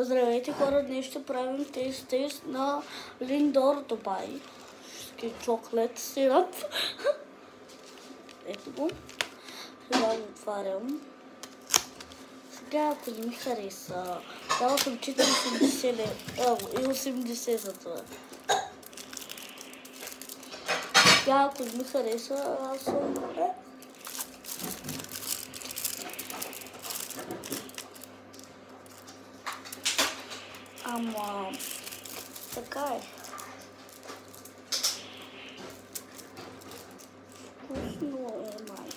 Здравейте хора, днес ще правим тест на Lindor Dubai. Чоклет сироп. Ето го. Сега го отварям. Сега, ако не ми хареса, дава съм 4,80 за това. Сега, ако не ми хареса, аз съм... Ама... така е. Вкусно е, май.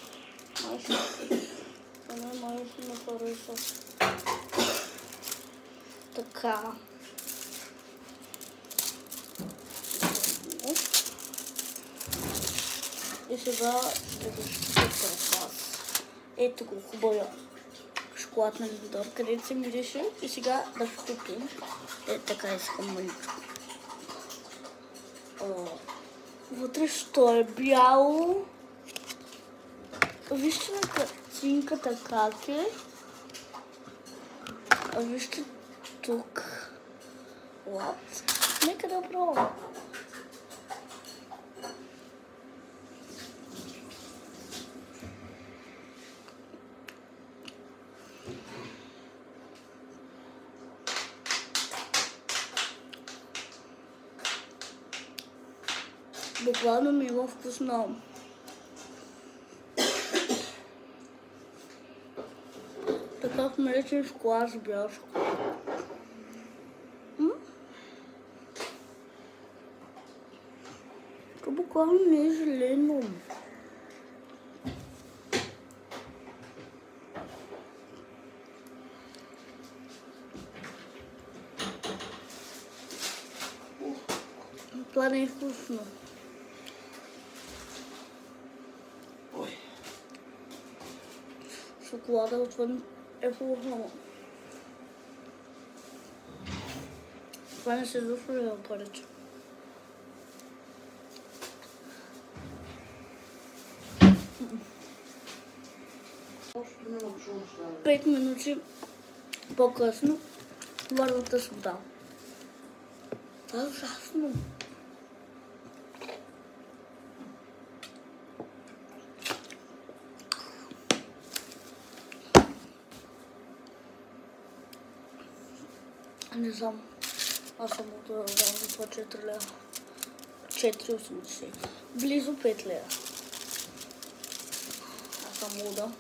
Май ще ме хареса. Така. И сега ще го щупя пред вас. Ето го, хубава шоколад на Lindor, където се мирише. И сега да щупим. Така искам мъничко. Вътре що е бяло. Вижте на картинката как е. Вижте тук. What? Нека да пробвам. Буквално ми има вкусно. Такъв млечен шоколад с бял шоколад. То буквално не е зелено. Това не е вкусно. Шоколада отвън е хубаво. Това не се заслужава повече. Пет минути по-късно върната с вода. Това е ужасно. Не знам. Аз съм да за това 4 лева. 4,80. Близо 5 лева. Аз съм луда.